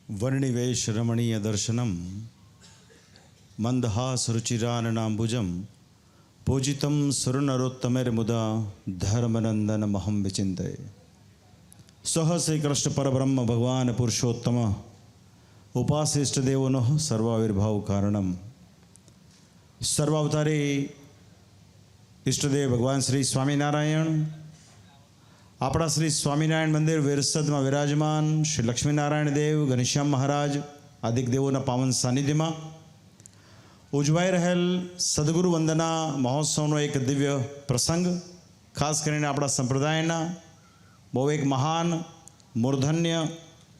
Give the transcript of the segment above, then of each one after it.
વર્ણિવેશ રમણીય દર્શનમ મંદહાસ રુચિરાનનાંબુજમ પૂજિતમ સુરનરોત્તમેર્મુદા ધર્મનંદન મહમ વિચિંતય. સહ શ્રી કૃષ્ણ પરબ્રહ્મ ભગવાન પુરુષોત્તમ ઉપાસિષ્ટ દેવોનો સર્વાવિર્ભાવ કારણમ. સર્વાવતારી ઈષ્ટદેવ ભગવાન શ્રી સ્વામિનારાયણ, આપણા શ્રી સ્વામિનારાયણ મંદિર વેરસદમાં વિરાજમાન શ્રી લક્ષ્મીનારાયણ દેવ, ઘનશ્યામ મહારાજ આદિક દેવોના પાવન સાનિધ્યમાં ઉજવાઈ રહેલ સદગુરુ વંદના મહોત્સવનો એક દિવ્ય પ્રસંગ, ખાસ કરીને આપણા સંપ્રદાયના બહુ એક મહાન મૂર્ધન્ય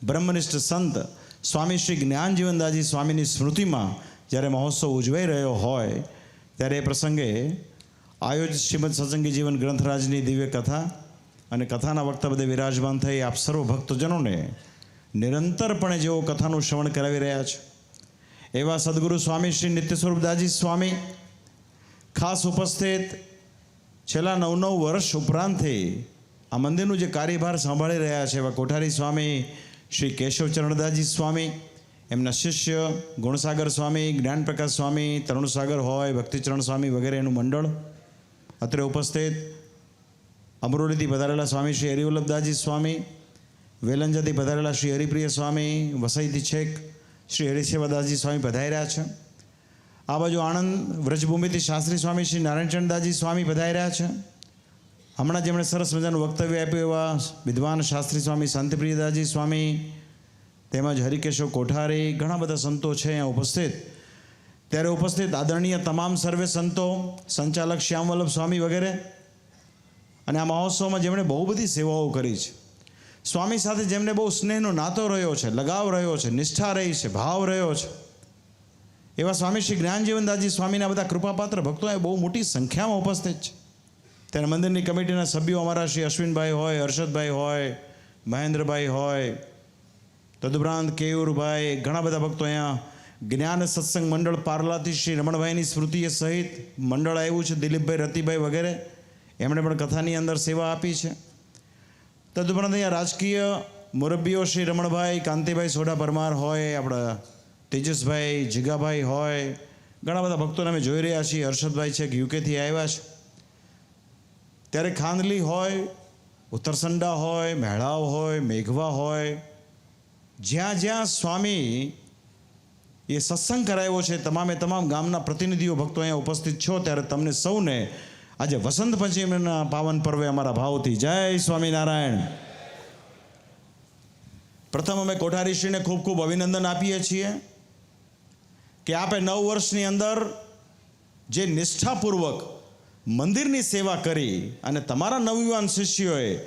બ્રહ્મનિષ્ઠ સંત સ્વામી શ્રી જ્ઞાનજીવનદાસજી સ્વામીની સ્મૃતિમાં જ્યારે મહોત્સવ ઉજવાઈ રહ્યો હોય ત્યારે એ પ્રસંગે આયોજિત શ્રીમદ સત્સંગી જીવન ગ્રંથરાજની દિવ્ય કથા અને કથાના વક્તા બધે વિરાજમાન થઈ આપ સર્વ ભક્તજનોને નિરંતરપણે જેઓ કથાનું શ્રવણ કરાવી રહ્યા છે એવા સદગુરુ સ્વામી શ્રી નિત્ય સ્વરૂપદાસજી સ્વામી ખાસ ઉપસ્થિત છેલ્લા 9 વર્ષ ઉપરાંતથી આ મંદિરનું જે કાર્યભાર સંભાળી રહ્યા છે એવા કોઠારી સ્વામી શ્રી કેશવચરણદાસજી સ્વામી, એમના શિષ્ય ગુણસાગર સ્વામી, જ્ઞાનપ્રકાશ સ્વામી, તરુણસાગર હોય, ભક્તિચરણ સ્વામી વગેરે એનું મંડળ, અત્રે ઉપસ્થિત અમરોલીથી પધારેલા સ્વામી શ્રી હરિવલ્લભદાસજી સ્વામી, વેલંજાથી પધારેલા શ્રી હરિપ્રિય સ્વામી, વસઈથી છેક શ્રી હરિસેવાદાસજી સ્વામી પધાર્યા છે. આ બાજુ આણંદ વ્રજભૂમિથી શાસ્ત્રી સ્વામી શ્રી નારાયણચંદ્રદાસજી સ્વામી પધાર્યા છે. હમણાં જેમણે સરસ મજાનું વક્તવ્ય આપ્યું એવા વિદ્વાન શાસ્ત્રી સ્વામી શાંતિપ્રિયદાસજી સ્વામી, તેમજ હરિકેશવ કોઠારી, ઘણા બધા સંતો છે અહીંયા ઉપસ્થિત. ત્યારે ઉપસ્થિત આદરણીય તમામ સર્વે સંતો, સંચાલક શ્યામવલ્લભ સ્વામી વગેરે, અને આ મહોત્સવમાં જેમણે બહુ બધી સેવાઓ કરી છે, સ્વામી સાથે જેમને બહુ સ્નેહનો નાતો રહ્યો છે, લગાવ રહ્યો છે, નિષ્ઠા રહી છે, ભાવ રહ્યો છે, એવા સ્વામી શ્રી જ્ઞાનજીવનદાસજી સ્વામીના બધા કૃપાપાત્ર ભક્તો એ બહુ મોટી સંખ્યામાં ઉપસ્થિત છે. ત્યારે મંદિરની કમિટીના સભ્યો અમારા શ્રી અશ્વિનભાઈ હોય, હર્ષદભાઈ હોય, મહેન્દ્રભાઈ હોય, તદુપરાંત કેયુરભાઈ, ઘણા બધા ભક્તો અહીંયા જ્ઞાન સત્સંગ મંડળ પાર્લાથી શ્રી રમણભાઈની સ્મૃતિએ સહિત મંડળ આવ્યું છે, દિલીપભાઈ, રતિભાઈ વગેરે, એમણે પણ કથાની અંદર સેવા આપી છે. તદુપરાંત અહીંયા રાજકીય મુરબ્બીઓ શ્રી રમણભાઈ, કાંતિભાઈ સોઢા પરમાર હોય, આપણા તેજસભાઈ, જીગાભાઈ હોય, ઘણા બધા ભક્તોને અમે જોઈ રહ્યા છીએ. હર્ષદભાઈ છે કે યુકેથી આવ્યા છે. ત્યારે ખાંદલી હોય, ઉત્તરસંડા હોય, મહેળાવ હોય, મેઘવા હોય, જ્યાં જ્યાં સ્વામી એ સત્સંગ કરાવ્યો છે તમામ ગામના પ્રતિનિધિઓ ભક્તો અહીંયા ઉપસ્થિત છો. ત્યારે તમને સૌને આજે વસંત પંચમીના પાવન પર્વે અમારા ભાવથી જય સ્વામિનારાયણ. પ્રથમ અમે કોઠારીશ્રીને ખૂબ ખૂબ અભિનંદન આપીએ છીએ કે આપે 9 વર્ષની અંદર જે નિષ્ઠાપૂર્વક મંદિરની સેવા કરી અને તમારા નવયુવાન શિષ્યોએ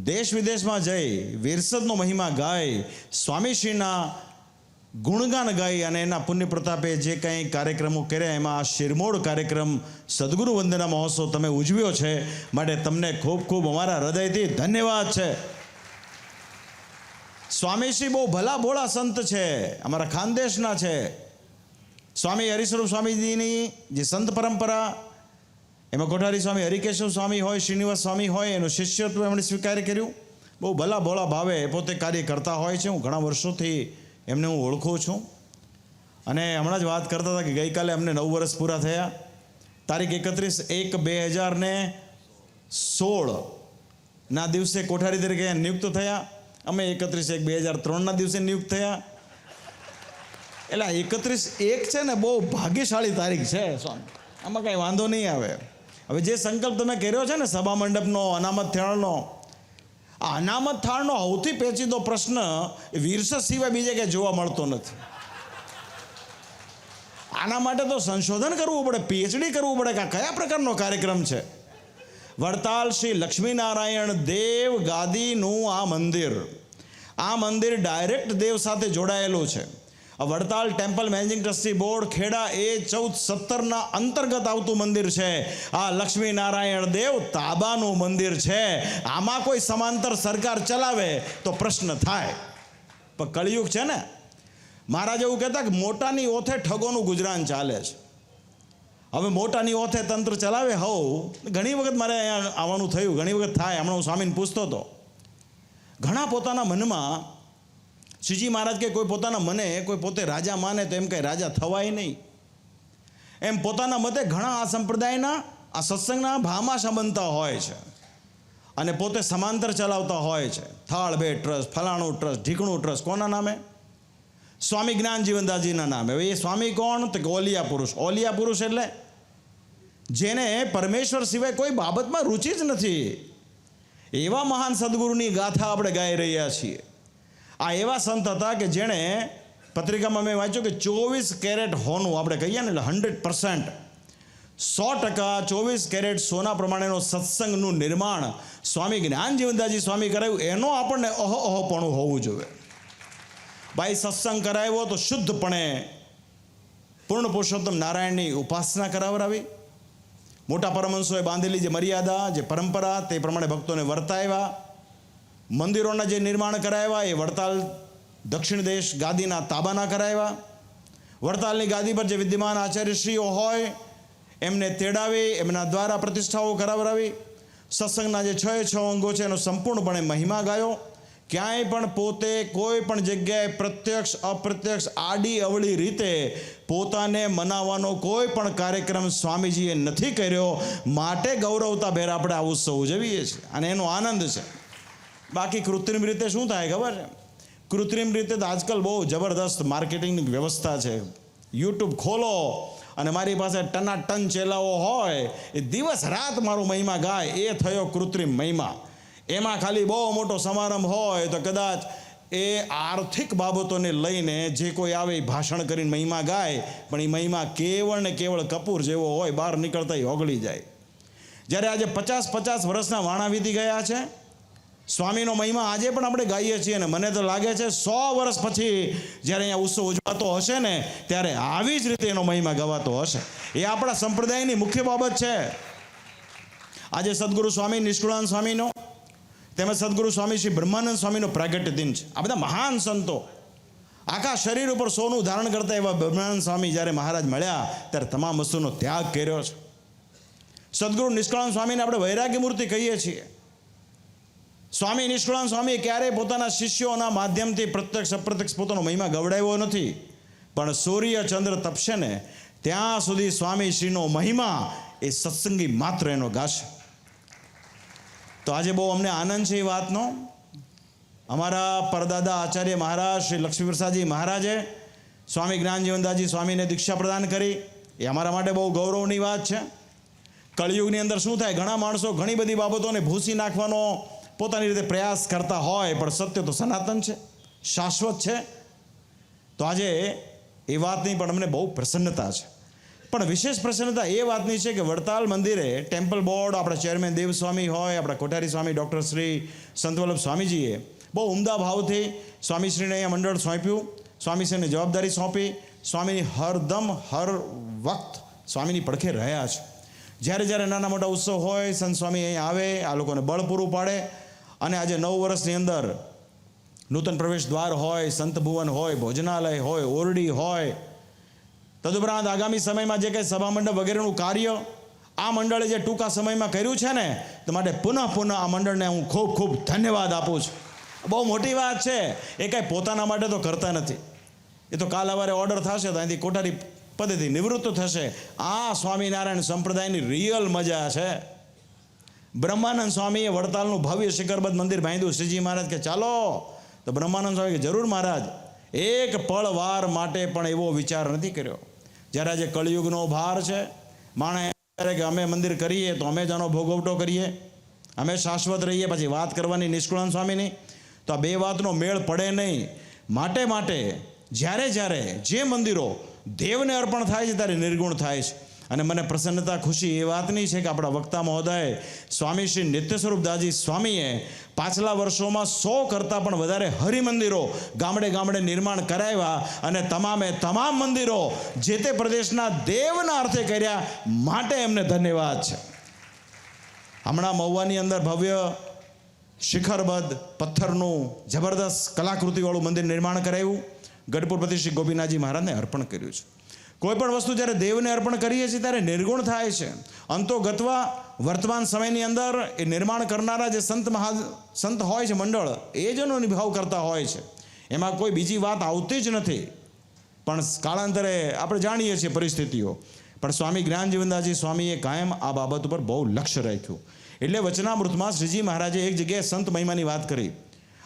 દેશ વિદેશમાં જઈ વિરસદનો મહિમા ગાઈ, સ્વામીશ્રીના ગુણગાન ગાઈ અને એના પુણ્ય પ્રતાપે જે કંઈ કાર્યક્રમો કર્યા એમાં આ શિરમોડ કાર્યક્રમ સદગુરુ વંદના મહોત્સવ તમે ઉજવ્યો છે, માટે તમને ખૂબ ખૂબ અમારા હૃદયથી ધન્યવાદ છે. સ્વામીશ્રી બહુ ભલા ભોળા સંત છે, અમારા ખાનદેશના છે. સ્વામી હરિસ્વરૂપ સ્વામીજીની જે સંત પરંપરા, એમાં કોઠારી સ્વામી હરિકેશવ સ્વામી હોય, શ્રીનિવાસ સ્વામી હોય, એનું શિષ્યત્વ એમણે સ્વીકાર કર્યું. બહુ ભલા ભોળા ભાવે પોતે કાર્ય કરતા હોય છે. હું ઘણા વર્ષોથી એમને હું ઓળખું છું. અને હમણાં જ વાત કરતા હતા કે ગઈકાલે અમને 9 વર્ષ પૂરા થયા. તારીખ 31/1/2016ના દિવસે કોઠારી તરીકે નિયુક્ત થયા. અમે 31/1/2003ના દિવસે નિયુક્ત થયા. એટલે 31/1 છે ને બહુ ભાગ્યશાળી તારીખ છે સ્વામી, આમાં કાંઈ વાંધો નહીં આવે. હવે જે સંકલ્પ તમે કર્યો છે ને સભા મંડપનો, અનામત થાળનો, આ અનામત થાળનો સૌથી પેચીદો પ્રશ્ન વિરસદ સિવાય બીજે ક્યાંય જોવા મળતો નથી. આના માટે તો સંશોધન કરવું પડે, પીએચડી કરવું પડે કે આ કયા પ્રકારનો કાર્યક્રમ છે. વડતાલ શ્રી લક્ષ્મીનારાયણ દેવ ગાદીનું આ મંદિર ડાયરેક્ટ દેવ સાથે જોડાયેલું છે. Vadtal temple managing trustee board Kheda A1417ના અંતર્ગત આવતું મંદિર છે. આ લક્ષ્મીનારાયણ દેવ તાબાનું મંદિર છે. આમાં કોઈ સમાંતર સરકાર ચલાવે તો પ્રશ્ન થાય. પણ કળિયુગ છે ને, મહારાજ એવું કહેતા કે મોટાની ઓથે ઠગોનું ગુજરાન ચાલે છે. હવે મોટાની ઓથે તંત્ર ચલાવે હોવ. ઘણી વખત મારે અહીંયા આવવાનું થયું, ઘણી વખત થાય. હમણાં હું સ્વામીને પૂછતો હતો, ઘણા પોતાના મનમાં શ્રીજી મહારાજ કે કોઈ પોતાના મને કોઈ પોતે રાજા માને તો એમ કંઈ રાજા થવાય નહીં. એમ પોતાના મતે ઘણા આ સંપ્રદાયના આ સત્સંગના ભામાશા બનતા હોય છે અને પોતે સમાંતર ચલાવતા હોય છે. થાળબે ટ્રસ્ટ, ફલાણું ટ્રસ્ટ, ઢીકણું ટ્રસ્ટ. કોના નામે? સ્વામી જ્ઞાનજીવનદાસજીના નામે. હવે એ સ્વામી કોણ? તો કે ઓલિયા પુરુષ. ઓલિયા પુરુષ એટલે જેને પરમેશ્વર સિવાય કોઈ બાબતમાં રુચિ જ નથી. એવા મહાન સદગુરુની ગાથા આપણે ગાઈ રહ્યા છીએ. આ એવા સંત હતા કે જેણે પત્રિકામાં મેં વાંચ્યું કે 24 કેરેટ હોનું આપણે કહીએ ને એટલે 100%, 100% 24 કેરેટ સોના પ્રમાણેનો સત્સંગનું નિર્માણ સ્વામી જ્ઞાનજીવનદાસજી સ્વામી કરાવ્યું. એનો આપણને અહોપણું હોવું જોઈએ. ભાઈ સત્સંગ કરાવ્યો તો શુદ્ધપણે પૂર્ણ પુરુષોત્તમ નારાયણની ઉપાસના કરાવરાવી. મોટા પરમહંસોએ બાંધેલી જે મર્યાદા, જે પરંપરા, તે પ્રમાણે ભક્તોને વર્તાવ્યા. મંદિરોના જે નિર્માણ કરાવ્યા એ વડતાલ દક્ષિણ દેશ ગાદીના તાબાના કરાવ્યા. વડતાલની ગાદી પર જે વિદ્યમાન આચાર્યશ્રીઓ હોય એમને તેડાવી, એમના દ્વારા પ્રતિષ્ઠાઓ કરાવરાવી. સત્સંગના જે 6 અંગો છે એનો સંપૂર્ણપણે મહિમા ગાયો. ક્યાંય પણ પોતે કોઈ પણ જગ્યાએ પ્રત્યક્ષ અપ્રત્યક્ષ આડી અવળી રીતે પોતાને મનાવવાનો કોઈ પણ કાર્યક્રમ સ્વામીજીએ નથી કર્યો. માટે ગૌરવતા ભેર આપણે આ ઉત્સવ ઉજવીએ છીએ અને એનો આનંદ છે. બાકી કૃત્રિમ રીતે શું થાય ખબર છે? કૃત્રિમ રીતે તો આજકાલ બહુ જબરદસ્ત માર્કેટિંગની વ્યવસ્થા છે. યુટ્યુબ ખોલો અને મારી પાસે ટનાટન ચેલાઓ હોય એ દિવસ રાત મારો મહિમા ગાય. એ થયો કૃત્રિમ મહિમા. એમાં ખાલી બહુ મોટો સમારંભ હોય તો કદાચ એ આર્થિક બાબતોને લઈને જે કોઈ આવે એ ભાષણ કરીને મહિમા ગાય, પણ એ મહિમા કેવળ ને કેવળ કપૂર જેવો હોય, બહાર નીકળતા ઓગળી જાય. જ્યારે આજે 50 વર્ષના વાણા વીતી ગયા છે, સ્વામીનો મહિમા આજે પણ આપણે ગાઈએ છીએ. અને મને તો લાગે છે 100 વર્ષ પછી જ્યારે અહીંયા ઉત્સવ ઉજવાતો હશે ને ત્યારે આવી જ રીતે એનો મહિમા ગવાતો હશે. એ આપણા સંપ્રદાયની મુખ્ય બાબત છે. આજે સદગુરુ સ્વામી નિષ્કુળાનંદ સ્વામીનો તેમજ સદગુરુ સ્વામી શ્રી બ્રહ્માનંદ સ્વામીનો પ્રાગટ્ય દિન છે. આ બધા મહાન સંતો આખા શરીર ઉપર સોનું ધારણ કરતા એવા બ્રહ્માનંદ સ્વામી જ્યારે મહારાજ મળ્યા ત્યારે તમામ વસ્તુનો ત્યાગ કર્યો છે. સદગુરુ નિષ્કુળાનંદ સ્વામીને આપણે વૈરાગ્ય મૂર્તિ કહીએ છીએ. સ્વામી નિષ્કુળાનંદ સ્વામીએ ક્યારેય પોતાના શિષ્યોના માધ્યમથી પ્રત્યક્ષ અપ્રત્યક્ષ પોતાનો મહિમા ગવડાવ્યો નથી. પણ સૂર્ય ચંદ્ર તપશે ને ત્યાં સુધી સ્વામી શ્રીનો મહિમા એ સત્સંગી માત્ર એનો ગાશે. તો આજે બહુ અમને આનંદ છે એ વાતનો. અમારા પરદાદા આચાર્ય મહારાજ શ્રી લક્ષ્મીપ્રસાદજી મહારાજે સ્વામી જ્ઞાનજીવનદાસજી સ્વામીને દીક્ષા પ્રદાન કરી. એ અમારા માટે બહુ ગૌરવની વાત છે. કળિયુગની અંદર શું થાય, ઘણા માણસો ઘણી બધી બાબતોને ભૂસી નાખવાનો પોતાની રીતે પ્રયાસ કરતા હોય, પણ સત્ય તો સનાતન છે, શાશ્વત છે. તો આજે એ વાતની પણ અમને બહુ પ્રસન્નતા છે. પણ વિશેષ પ્રસન્નતા એ વાતની છે કે વડતાલ મંદિરે ટેમ્પલ બોર્ડ, આપણા ચેરમેન દેવસ્વામી હોય, આપણા કોઠારી સ્વામી ડૉક્ટર શ્રી સંતવલ્લભ સ્વામીજીએ બહુ ઉમદા ભાવથી સ્વામીશ્રીને અહીંયા મંડળ સોંપ્યું, સ્વામીશ્રીને જવાબદારી સોંપી. સ્વામીની હરદમ હર વખત સ્વામીની પડખે રહ્યા છે. જ્યારે જ્યારે નાના મોટા ઉત્સવ હોય સંત સ્વામી અહીં આવે, આ લોકોને બળ પૂરું પાડે. અને આજે 9 વર્ષની અંદર નૂતન પ્રવેશ દ્વાર હોય, સંત ભુવન હોય, ભોજનાલય હોય, ઓરડી હોય, તદુપરાંત આગામી સમયમાં જે કંઈ સભા મંડપ વગેરેનું કાર્ય આ મંડળે જે ટૂંકા સમયમાં કર્યું છે ને, તે માટે પુનઃ આ મંડળને હું ખૂબ ખૂબ ધન્યવાદ આપું છું. બહુ મોટી વાત છે. એ કાંઈ પોતાના માટે તો કરતા નથી. એ તો કાલ સવારે ઓર્ડર થશે તો અહીંથી કોઠારી પદેથી નિવૃત્ત થશે. આ સ્વામિનારાયણ સંપ્રદાયની રિયલ મજા છે. બ્રહ્માનંદ સ્વામીએ વડતાલનું ભવ્ય શિખરબદ્ધ મંદિર બાંધ્યું. શ્રીજી મહારાજ કે ચાલો, તો બ્રહ્માનંદ સ્વામી કે જરૂર મહારાજ. એક પળ વાર માટે પણ એવો વિચાર નથી કર્યો. જ્યારે આજે કળિયુગનો ભાર છે, માણસ કે અમે મંદિર કરીએ તો અમે જ આનો ભોગવટો કરીએ, અમે શાશ્વત રહીએ, પછી વાત કરવાની નિષ્કુળાનંદ સ્વામીની, તો આ બે વાતનો મેળ પડે નહીં. માટે જ્યારે જ્યારે જે મંદિરો દેવને અર્પણ થાય છે ત્યારે નિર્ગુણ થાય છે. અને મને પ્રસન્નતા ખુશી એ વાતની છે કે આપણા વક્તા મહોદય સ્વામી શ્રી નિત્ય સ્વરૂપદાસજી સ્વામીએ પાછલા વર્ષોમાં 100 કરતાં પણ વધારે હરિમંદિરો ગામડે ગામડે નિર્માણ કરાવ્યા. અને તમામ મંદિરો જે તે પ્રદેશના દેવના અર્થે કર્યા. માટે એમને ધન્યવાદ છે. હમણાં મહુવાની અંદર ભવ્ય શિખરબદ્ધ પથ્થરનું જબરદસ્ત કલાકૃતિવાળું મંદિર નિર્માણ કરાવ્યું. ગઢપુરપતિ શ્રી ગોપીનાથજી મહારાજને અર્પણ કર્યું છે. કોઈ પણ વસ્તુ જ્યારે દેવને અર્પણ કરીએ છીએ ત્યારે નિર્ગુણ થાય છે. અંતો ગત્વા વર્તમાન સમયની અંદર એ નિર્માણ કરનારા જે સંત હોય છે મંડળ, એ જ એનો નિભાવ કરતા હોય છે. એમાં કોઈ બીજી વાત આવતી જ નથી. પણ કાળાંતરે આપણે જાણીએ છીએ પરિસ્થિતિઓ, પણ સ્વામી જ્ઞાનજીવનદાસજી સ્વામીએ કાયમ આ બાબત ઉપર બહુ લક્ષ્ય રાખ્યું. એટલે વચનામૃતમાં શ્રીજી મહારાજે એક જગ્યાએ સંત મહિમાની વાત કરી.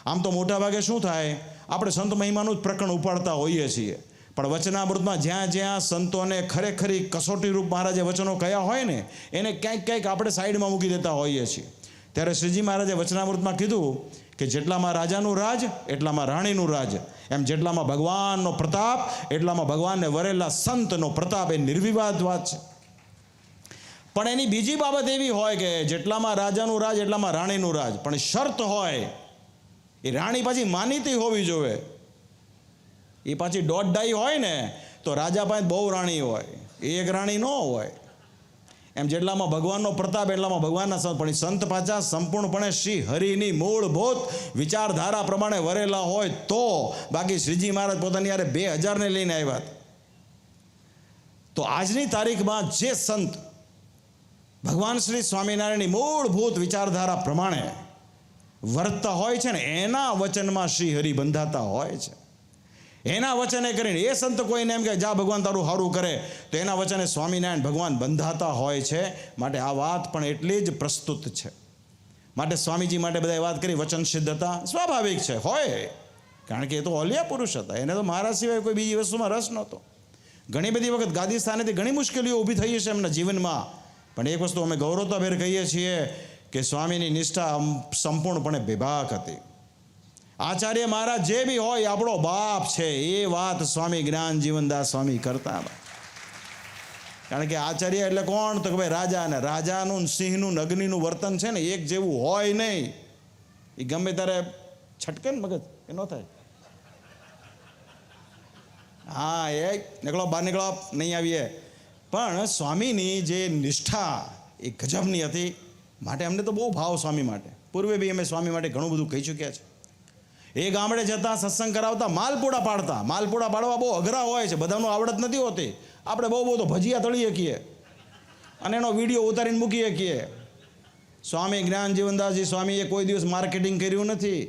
આમ તો મોટાભાગે શું થાય, આપણે સંત મહિમાનું જ પ્રકરણ ઉપાડતા હોઈએ છીએ, પણ વચનામૃતમાં જ્યાં જ્યાં સંતોને ખરેખરી કસોટી રૂપ મહારાજે વચનો કયા હોય ને એને ક્યાંક ક્યાંક આપણે સાઈડમાં મૂકી દેતા હોઈએ છીએ. ત્યારે શ્રીજી મહારાજે વચનામૃતમાં કીધું કે જેટલામાં રાજાનું રાજ એટલામાં રાણીનું રાજ, એમ જેટલામાં ભગવાનનો પ્રતાપ એટલામાં ભગવાનને વરેલા સંતનો પ્રતાપ. એ નિર્વિવાદ વાત છે. પણ એની બીજી બાબત એવી હોય કે જેટલામાં રાજાનું રાજ એટલામાં રાણીનું રાજ, પણ શરત હોય એ રાણી પાછી માનીતી હોવી જોઈએ. એ પાછી દોઢ હોય ને તો રાજા પાસે બહુ રાણી હોય, એક રાણી ન હોય. એમ જેટલામાં ભગવાનનો પ્રતાપ એટલામાં ભગવાનના સંત, પણ સંત પાછા સંપૂર્ણપણે શ્રી હરિની મૂળભૂત વિચારધારા પ્રમાણે વરેલા હોય તો. બાકી શ્રીજી મહારાજ પોતાની યારે 2000 લઈને આવ્યા હતા. તો આજની તારીખમાં જે સંત ભગવાન શ્રી સ્વામિનારાયણની મૂળભૂત વિચારધારા પ્રમાણે વર્તતા હોય છે ને એના વચનમાં શ્રી હરિ બંધાતા હોય છે. એના વચને કરીને એ સંત કોઈને એમ કે જા ભગવાન તારું સારું કરે તો એના વચને સ્વામિનારાયણ ભગવાન બંધાતા હોય છે. માટે આ વાત પણ એટલી જ પ્રસ્તુત છે. માટે સ્વામીજી માટે બધાએ વાત કરી વચન સિદ્ધ હતા, સ્વાભાવિક છે હોય, કારણ કે એ તો ઓલિયા પુરુષ હતા, એને તો મહારાજ સિવાય કોઈ બીજી વસ્તુમાં રસ નહોતો. ઘણી બધી વખત ગાદી સ્થાનેથી ઘણી મુશ્કેલીઓ ઊભી થઈ છે એમના જીવનમાં, પણ એક વસ્તુ અમે ગૌરવતાભેર કહીએ છીએ કે સ્વામીની નિષ્ઠા સંપૂર્ણપણે બેબાક હતી. આચાર્ય મહારાજ જે બી હોય આપણો બાપ છે એ વાત સ્વામી જ્ઞાનજીવનદાસ સ્વામી કરતા. કારણ કે આચાર્ય એટલે કોણ, તો કે ભાઈ રાજા, ને રાજાનું સિંહનું અગ્નિનું વર્તન છે ને એક જેવું હોય નહીં. એ ગમે ત્યારે છટકે ને મગજ એ ન થાય. હા એ નીકળો બહાર નીકળો નહીં આવીએ. પણ સ્વામીની જે નિષ્ઠા એ ગજબની હતી. માટે અમને તો બહુ ભાવ સ્વામી માટે. પૂર્વે બી અમે સ્વામી માટે ઘણું બધું કહી ચૂક્યા છે. એ ગામડે જતા સત્સંગ કરાવતા, માલપુડા પાડતા. માલપુડા પાડવા બહુ અઘરા હોય છે, બધાનું આવડત નથી હોતી. આપણે બહુ તો ભજીયા તળી શકીએ અને એનો વિડીયો ઉતારીને મૂકી શકીએ. સ્વામી જ્ઞાનજીવનદાસજી સ્વામીએ કોઈ દિવસ માર્કેટિંગ કર્યું નથી.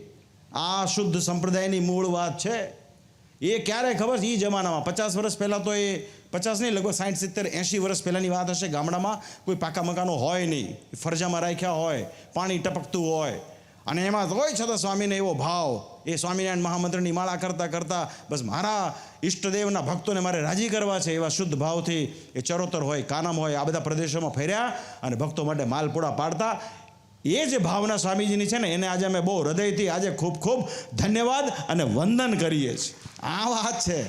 આ શુદ્ધ સંપ્રદાયની મૂળ વાત છે. એ ક્યારે ખબર છે, એ જમાનામાં 50 વર્ષ પહેલાં, તો એ 50 નહીં, લગભગ 60, 70, 80 વર્ષ પહેલાંની વાત હશે. ગામડામાં કોઈ પાકા મકાનો હોય નહીં, ફરજામાં રાખ્યા હોય, પાણી ટપકતું હોય, અને એમાં હોય છતાં સ્વામીને એવો ભાવ. એ સ્વામિનારાયણ મહામંત્રની માળા કરતાં કરતાં બસ મારા ઈષ્ટદેવના ભક્તોને મારે રાજી કરવા છે એવા શુદ્ધ ભાવથી એ ચરોતર હોય, કાનમ હોય, આ બધા પ્રદેશોમાં ફર્યા અને ભક્તો માટે માલપુડા પાડતા. એ જે ભાવના સ્વામીજીની છે ને એને આજે અમે બહુ હૃદયથી આજે ખૂબ ખૂબ ધન્યવાદ અને વંદન કરીએ છીએ. આ વાત છે.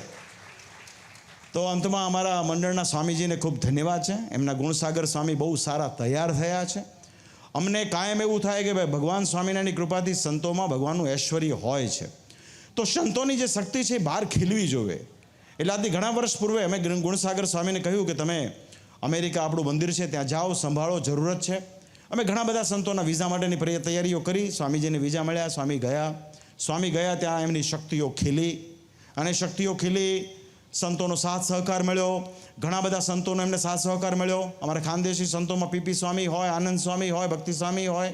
તો અંતમાં અમારા મંડળના સ્વામીજીને ખૂબ ધન્યવાદ છે. એમના ગુણસાગર સ્વામી બહુ સારા તૈયાર થયા છે. અમને કાયમ એવું થાય કે ભાઈ ભગવાન સ્વામિનારાયણની કૃપાથી સંતોમાં ભગવાનનું ઐશ્વર્ય હોય છે. તો સંતોની જે શક્તિ છે એ બહાર ખીલવી જોઈએ. એટલે આજથી ઘણા વર્ષ પૂર્વે અમે ગુણસાગર સ્વામીને કહ્યું કે તમે અમેરિકા આપણું મંદિર છે ત્યાં જાઓ, સંભાળો, જરૂરત છે. અમે ઘણા બધા સંતોના વિઝા માટેની તૈયારીઓ કરી. સ્વામીજીને વિઝા મળ્યા, સ્વામી ગયા ત્યાં એમની શક્તિઓ ખીલી, અને શક્તિઓ ખીલી, સંતોનો સાથ સહકાર મળ્યો. ઘણા બધા સંતોનો એમને સાથ સહકાર મળ્યો. અમારા ખાનદેશી સંતોમાં પીપી સ્વામી હોય, આનંદ સ્વામી હોય, ભક્તિ સ્વામી હોય,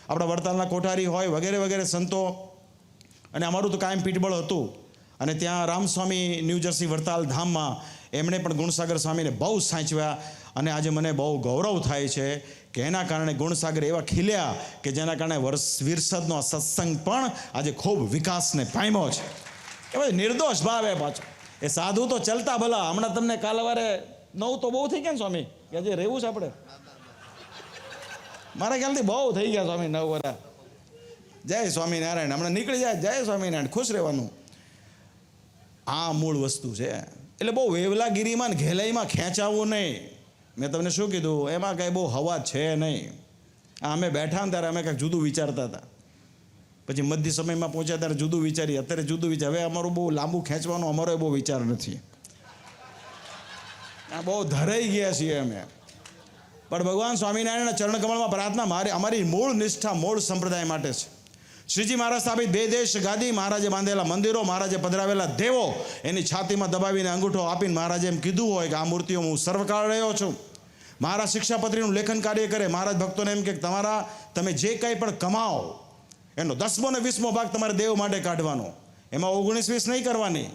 આપણા વડતાલના કોઠારી હોય, વગેરે વગેરે સંતો. અને અમારું તો કાયમ પીઠબળ હતું. અને ત્યાં રામસ્વામી ન્યૂજર્સી વડતાલ ધામમાં એમણે પણ ગુણસાગર સ્વામીને બહુ સાચવ્યા. અને આજે મને બહુ ગૌરવ થાય છે કે એના કારણે ગુણસાગર એવા ખીલ્યા કે જેના કારણે વિરસદનો સત્સંગ પણ આજે ખૂબ વિકાસને પામ્યો છે. એ ભાઈ નિર્દોષ ભાવે પાછો. એ સાધુ તો ચલતા ભલા. હમણાં તમને કાલવારે 9 તો બહુ થઈ ગયા ને સ્વામી, કે હજી રહેવું છે આપણે? મારા ખ્યાલથી બહુ થઈ ગયા સ્વામી 9 વર્ષ. જય સ્વામિનારાયણ. હમણાં નીકળી જાય, જય સ્વામિનારાયણ, ખુશ રહેવાનું. આ મૂળ વસ્તુ છે. એટલે બહુ વેવલાગીરીમાં ને ઘેલાઈમાં ખેંચાવવું નહીં. મેં તમને શું કીધું, એમાં કાંઈ બહુ હવા છે નહીં. અમે બેઠા ને ત્યારે અમે કાંઈક જુદું વિચારતા હતા, પછી મધ્ય સમયમાં પહોંચ્યા ત્યારે જુદું વિચારીએ, અત્યારે જુદું વિચાર. હવે અમારું બહુ લાંબુ ખેંચવાનો અમારો બહુ વિચાર નથી. આ બહુ ધરાઈ ગયા છીએ અમે. પણ ભગવાન સ્વામિનારાયણના ચરણકમળમાં પ્રાર્થના, અમારી મૂળ નિષ્ઠા મૂળ સંપ્રદાય માટે છે. શ્રીજી મહારાજ સ્થાપિત 2 દેશ ગાદી, મહારાજે બાંધેલા મંદિરો, મહારાજે પધરાવેલા દેવો, એની છાતીમાં દબાવીને અંગૂઠો આપીને મહારાજે એમ કીધું હોય કે આ મૂર્તિઓ હું સર્વકાળ રહ્યો છું. મહારાજ શિક્ષાપત્રીનું લેખન કાર્ય કરે. મહારાજ ભક્તોને એમ કે તમે જે કંઈ પણ કમાઓ એનો 10મો ને 20મો ભાગ તમારે દેવ માટે કાઢવાનો. એમાં 19-20 નહીં કરવાની.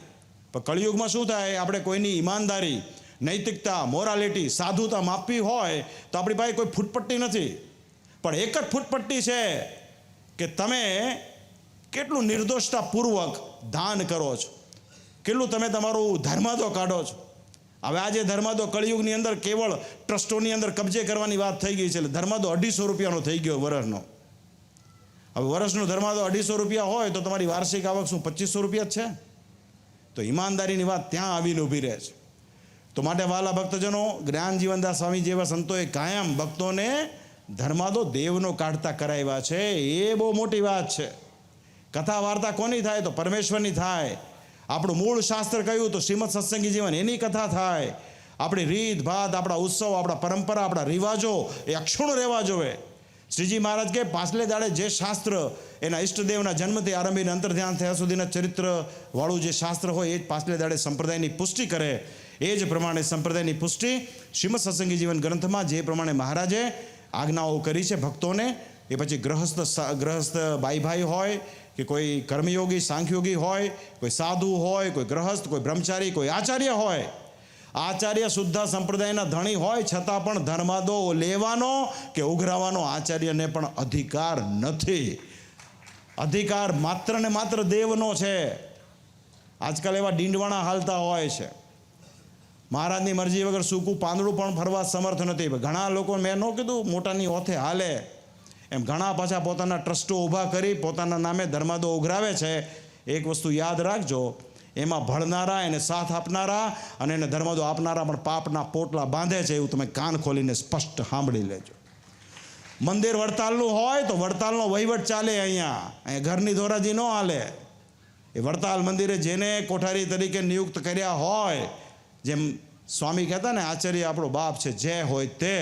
પણ કળિયુગમાં શું થાય, આપણે કોઈની ઈમાનદારી, નૈતિકતા, મોરાલિટી, સાધુતા માપવી હોય તો આપણી પાસે કોઈ ફૂટપટ્ટી નથી. પણ એક જ ફૂટપટ્ટી છે કે તમે કેટલું નિર્દોષતાપૂર્વક દાન કરો છો, કેટલું તમે તમારું ધર્માદો કાઢો છો. હવે આજે ધર્માદો કળિયુગની અંદર કેવળ ટ્રસ્ટોની અંદર કબજે કરવાની વાત થઈ ગઈ છે. એટલે ધર્માદો 250 રૂપિયાનો થઈ ગયો વર્ષનો. હવે વર્ષનો ધર્માદો 250 રૂપિયા હોય તો તમારી વાર્ષિક આવક શું 2500 રૂપિયા જ છે? તો ઈમાનદારીની વાત ત્યાં આવીને ઊભી રહે છે. તો માટે વાલા ભક્તજનો, જ્ઞાન જીવનદાસ સ્વામી જેવા સંતોએ કાયમ ભક્તોને ધર્માદો દેવનો કાઢતા કરાવ્યા છે. એ બહુ મોટી વાત છે. કથા વાર્તા કોની થાય? તો પરમેશ્વરની થાય. આપણું મૂળ શાસ્ત્ર કહ્યું તો શ્રીમદ સત્સંગી જીવન, એની કથા થાય. આપણી રીત ભાત, આપણા ઉત્સવ, આપણા પરંપરા, આપણા રિવાજો એ અક્ષુણ્ણ રહેવા જોવે. શ્રીજી મહારાજ કે પાછલે દાડે જે શાસ્ત્ર એના ઈષ્ટદેવના જન્મથી આરંભીને અંતર ધ્યાન થયા સુધીના ચરિત્રવાળું જે શાસ્ત્ર હોય એ જ પાછલે દાડે સંપ્રદાયની પુષ્ટિ કરે. એ જ પ્રમાણે સંપ્રદાયની પુષ્ટિ શ્રીમદ સત્સંગી જીવન ગ્રંથમાં જે પ્રમાણે મહારાજે આજ્ઞાઓ કરી છે ભક્તોને, એ પછી ગ્રહસ્થ ભાઈ હોય કે કોઈ કર્મયોગી સાંખ્યોગી હોય, કોઈ સાધુ હોય, કોઈ ગ્રહસ્થ, કોઈ બ્રહ્મચારી, કોઈ આચાર્ય હોય. આચાર્ય શુદ્ધ સંપ્રદાયના ધણી હોય છતાં પણ ધર્માદો લેવાનો કે ઉઘરાવવાનો આચાર્યને પણ અધિકાર નથી. અધિકાર માત્ર ને માત્ર દેવનો છે. આજકાલ એવા ડીંડવાણા હાલતા હોય છે, મહારાજની મરજી વગર સૂકું પાંદડું પણ ફરવા સમર્થ નથી. ઘણા લોકો, મેં ન કીધું મોટાની ઓથે હાલે, એમ ઘણા પાછા પોતાના ટ્રસ્ટો ઊભા કરી પોતાના નામે ધર્માદો ઉઘરાવે છે. એક વસ્તુ યાદ રાખજો, એમાં ભળનારા, એને સાથ આપનારા અને એને ધર્માદો આપનારા પણ પાપના પોટલા બાંધે છે. એવું તમે કાન ખોલીને સ્પષ્ટ સાંભળી લેજો. મંદિર વડતાલનું હોય તો વડતાલનો વહીવટ ચાલે. અહીંયા ઘરની ધોરાજી ન હાલે. એ વડતાલ મંદિરે જેને કોઠારી તરીકે નિયુક્ત કર્યા હોય, જેમ સ્વામી કહેતા ને આચાર્ય આપણો બાપ છે, જે હોય તે,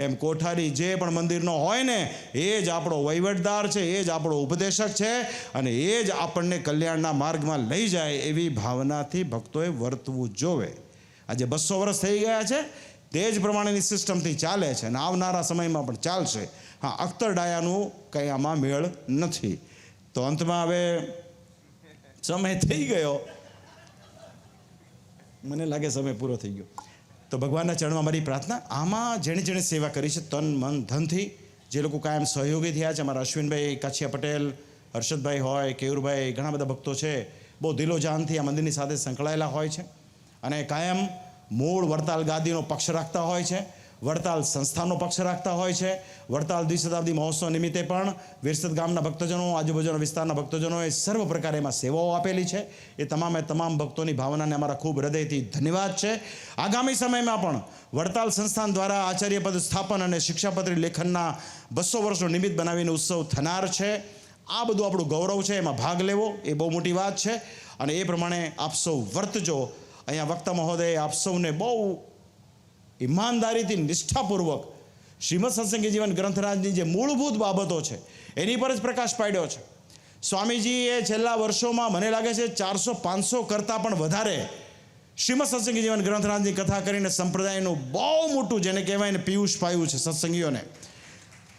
એમ કોઠારી જે પણ મંદિરનો હોય ને એ જ આપણો વહીવટદાર છે, એ જ આપણો ઉપદેશક છે અને એ જ આપણને કલ્યાણના માર્ગમાં લઈ જાય. એવી ભાવનાથી ભક્તોએ વર્તવું જોવે. આજે 200 વર્ષ થઈ ગયા છે, તે જ પ્રમાણેની સિસ્ટમથી ચાલે છે અને આવનારા સમયમાં પણ ચાલશે. હા, અખ્તર ડાયાનું કંઈ આમાં મેળ નથી. તો અંતમાં હવે સમય થઈ ગયો, મને લાગે સમય પૂરો થઈ ગયો. તો ભગવાનના ચરણમાં મારી પ્રાર્થના, આમાં જેણે જેણે સેવા કરી છે તન મન ધનથી, જે લોકો કાયમ સહયોગી થયા છે, અમારા અશ્વિનભાઈ, કાછિયા પટેલ, હર્ષદભાઈ હોય, કેયુરભાઈ, ઘણા બધા ભક્તો છે, બહુ દિલોજાનથી આ મંદિરની સાથે સંકળાયેલા હોય છે અને કાયમ મૂળ વડતાલ ગાદીનો પક્ષ રાખતા હોય છે, વડતાલ સંસ્થાનો પક્ષ રાખતા હોય છે. વડતાલ દ્વિશતાબ્દી મહોત્સવ નિમિત્તે પણ વિરસદ ગામના ભક્તજનો, આજુબાજુના વિસ્તારના ભક્તજનોએ સર્વ પ્રકારે એમાં સેવાઓ આપેલી છે. એ તમામ ભક્તોની ભાવનાને અમારા ખૂબ હૃદયથી ધન્યવાદ છે. આગામી સમયમાં પણ વડતાલ સંસ્થાન દ્વારા આચાર્ય પદ સ્થાપન અને શિક્ષાપત્રી લેખનના 200 વર્ષનો નિમિત્ત બનાવીને ઉત્સવ થનાર છે. આ બધું આપણું ગૌરવ છે, એમાં ભાગ લેવો એ બહુ મોટી વાત છે અને એ પ્રમાણે આપ સૌ વર્તજો. અહીંયા વક્તા મહોદયે આપ સૌને બહુ ઈમાનદારીથી, નિષ્ઠાપૂર્વક શ્રીમદ સત્સંગી જીવન ગ્રંથરાજની જે મૂળભૂત બાબતો છે એની પર જ પ્રકાશ પાડ્યો છે. સ્વામીજીએ છેલ્લા વર્ષોમાં મને લાગે છે 400-500 કરતાં પણ વધારે શ્રીમદ સત્સંગી જીવન ગ્રંથરાજની કથા કરીને સંપ્રદાયનું બહુ મોટું, જેને કહેવાય ને, પિયુષ પાયું છે સત્સંગીઓને.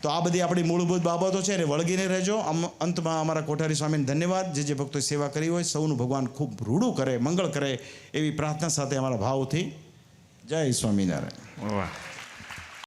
તો આ બધી આપણી મૂળભૂત બાબતો છે એને વળગીને રહેજો. અંતમાં અમારા કોઠારી સ્વામીને ધન્યવાદ. જે ભક્તોએ સેવા કરી હોય સૌનું ભગવાન ખૂબ રૂડું કરે, મંગળ કરે એવી પ્રાર્થના સાથે અમારા ભાવથી જય સ્વામિનારાયણ. વાહ.